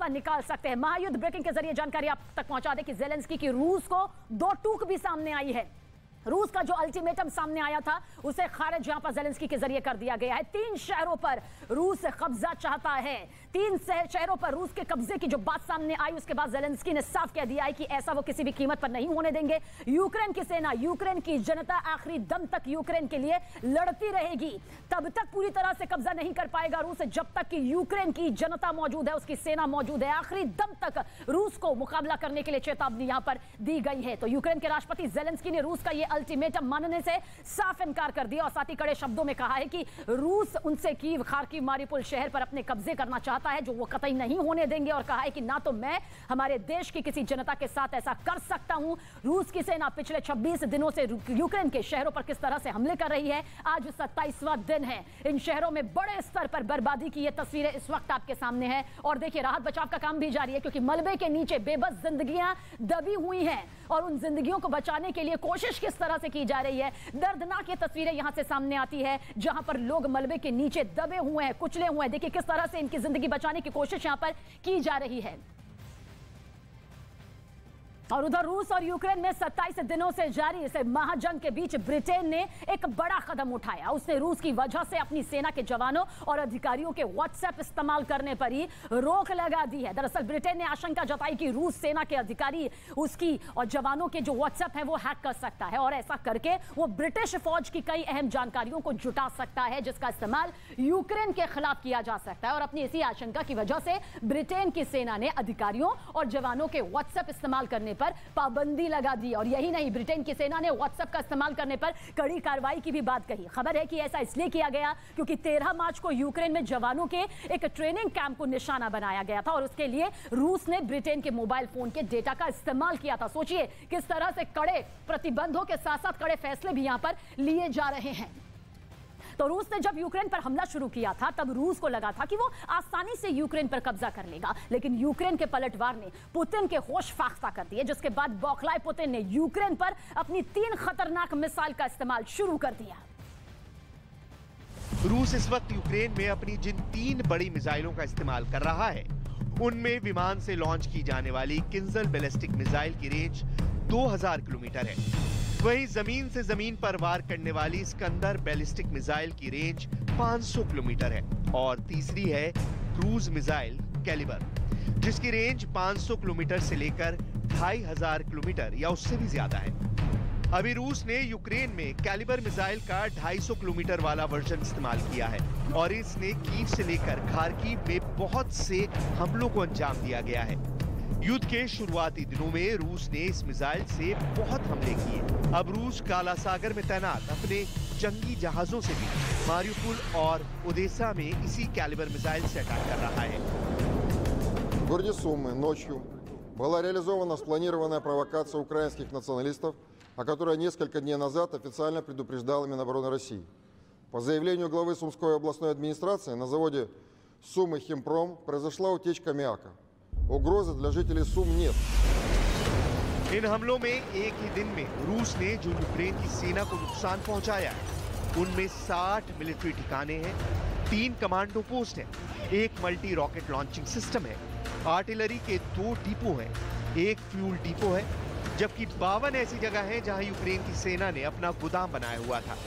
रास्ता निकाल सकते हैं। महायुद्ध ब्रेकिंग के जरिए जानकारी आप तक पहुंचा दे कि जेलेंस्की की रूस को दो टूक भी सामने आई है। रूस का जो अल्टीमेटम सामने आया था उसे खारिज यहां पर जेलेंस्की के जरिए कर दिया गया है। 3 शहरों पर रूस कब्जा चाहता है। 3 शहरों पर रूस के कब्जे की जो बात सामने आई उसके बाद जेलेंस्की ने साफ कह दिया है कि ऐसा वो किसी भी कीमत पर नहीं होने देंगे। यूक्रेन की सेना, यूक्रेन की जनता आखिरी दम तक यूक्रेन के लिए लड़ती रहेगी। तब तक पूरी तरह से कब्जा नहीं कर पाएगा रूस जब तक कि यूक्रेन की जनता मौजूद है, उसकी सेना मौजूद है। आखिरी दम तक रूस को मुकाबला करने के लिए चेतावनी यहां पर दी गई है। तो यूक्रेन के राष्ट्रपति जेलेंस्की ने रूस का यह अल्टीमेटम मानने से साफ इनकार कर दिया और साथ ही कड़े शब्दों में कहा है कि रूस उनसे कीव, खार्किव, मारिउपोल शहर पर अपने कब्जे करना चाहता है, जो वो कतई नहीं होने देंगे। और कहा है कि ना तो मैं हमारे देश की किसी जनता के साथ ऐसा कर सकता हूं। रूस की सेना पिछले 26 दिनों से यूक्रेन के शहरों पर किस तरह से हमले कर रही है। आज 27वां दिन है। इन शहरों में बड़े स्तर पर बर्बादी की ये तस्वीरें इस वक्त आपके सामने है। और देखिए, राहत बचाव का काम भी जारी है क्योंकि मलबे के नीचे बेबस जिंदगियां दबी हुई हैं और उन जिंदगियों को बचाने के लिए कोशिश किस तरह से की जा रही है। दर्दनाक ये तस्वीरें यहां से सामने आती है जहां पर लोग मलबे के नीचे दबे हुए हैं, कुचले हुए हैं। देखिए किस तरह से इनकी जिंदगी बचाने की कोशिश यहां पर की जा रही है। और उधर रूस और यूक्रेन में 27 दिनों से जारी इस महाजंग के बीच ब्रिटेन ने एक बड़ा कदम उठाया। उसने रूस की वजह से अपनी सेना के जवानों और अधिकारियों के व्हाट्सएप इस्तेमाल करने पर ही रोक लगा दी है। दरअसल ब्रिटेन ने आशंका जताई कि रूस सेना के अधिकारी उसकी और जवानों के जो व्हाट्सएप है वो हैक कर सकता है और ऐसा करके वो ब्रिटिश फौज की कई अहम जानकारियों को जुटा सकता है, जिसका इस्तेमाल यूक्रेन के खिलाफ किया जा सकता है। और अपनी इसी आशंका की वजह से ब्रिटेन की सेना ने अधिकारियों और जवानों के व्हाट्सएप इस्तेमाल करने पर पाबंदी लगा दी। और यही नहीं, ब्रिटेन की सेना ने व्हाट्सएप का इस्तेमाल करने पर कड़ी कार्रवाई की भी बात कही। खबर है कि ऐसा इसलिए किया गया क्योंकि 13 मार्च को यूक्रेन में जवानों के एक ट्रेनिंग कैंप को निशाना बनाया गया था और उसके लिए रूस ने ब्रिटेन के मोबाइल फोन के डेटा का इस्तेमाल किया था। सोचिए किस तरह से कड़े प्रतिबंधों के साथ साथ कड़े फैसले भी यहां पर लिए जा रहे हैं। तो रूस ने जब यूक्रेन पर हमला शुरू किया था तब रूस को लगा था कि वो आसानी से यूक्रेन पर कब्जा कर लेगा, लेकिन यूक्रेन के पलटवार ने पुतिन के होश फाख्ता कर दिए, जिसके बाद बौखलाए पुतिन ने यूक्रेन पर अपनी 3 खतरनाक मिसाइल का इस्तेमाल शुरू कर दिया। रूस इस वक्त यूक्रेन में अपनी जिन 3 बड़ी मिसाइलों का इस्तेमाल कर रहा है उनमें विमान से लॉन्च की जाने वाली किंजल बैलिस्टिक मिसाइल की रेंज 2000 किलोमीटर है। वहीं जमीन से जमीन पर वार करने वाली स्कंदर बैलिस्टिक मिसाइल की रेंज 500 किलोमीटर है और तीसरी है क्रूज मिसाइल कैलिबर, जिसकी रेंज 500 किलोमीटर से लेकर 2500 किलोमीटर या उससे भी ज्यादा है। अभी रूस ने यूक्रेन में कैलिबर मिसाइल का 250 किलोमीटर वाला वर्जन इस्तेमाल किया है और इसने कीव से लेकर खार्किव में बहुत से हमलों को अंजाम दिया गया है। युद्ध के शुरुआती दिनों में रूस ने इस मिसाइल से बहुत हमले किए। अब रूस काला सागर में तैनात अपने जंगी जहाजों से भी मारिउपोल और ओदेसा में इसी कैलिबर मिसाइल से अटैक कर रहा है। В городе Сумы ночью была реализована спланированная провокация украинских националистов, о которой несколько дней назад официально предупреждала Минобороны России. По заявлению главы Сумской областной администрации, на заводе Сумы Химпром произошла утечка аммиака. Угрозы для жителей Сум нет. इन हमलों में एक ही दिन में रूस ने जो यूक्रेन की सेना को नुकसान पहुंचाया है उनमें 60 मिलिट्री ठिकाने हैं, 3 कमांडो पोस्ट हैं, 1 मल्टी रॉकेट लॉन्चिंग सिस्टम है, आर्टिलरी के 2 डिपो हैं, 1 फ्यूल डिपो है, जबकि 52 ऐसी जगह हैं जहां यूक्रेन की सेना ने अपना गोदाम बनाया हुआ था।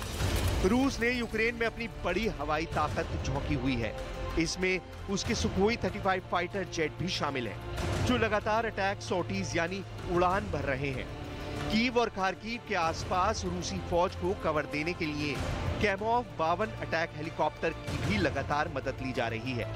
रूस ने यूक्रेन में अपनी बड़ी हवाई ताकत झोंकी हुई है। इसमें उसके सुखोई 35 फाइटर जेट भी शामिल हैं, जो लगातार अटैक सॉर्टीज यानी उड़ान भर रहे हैं। कीव और खार्किव के आसपास रूसी फौज को कवर देने के लिए कैमोव 52 अटैक हेलीकॉप्टर की भी लगातार मदद ली जा रही है।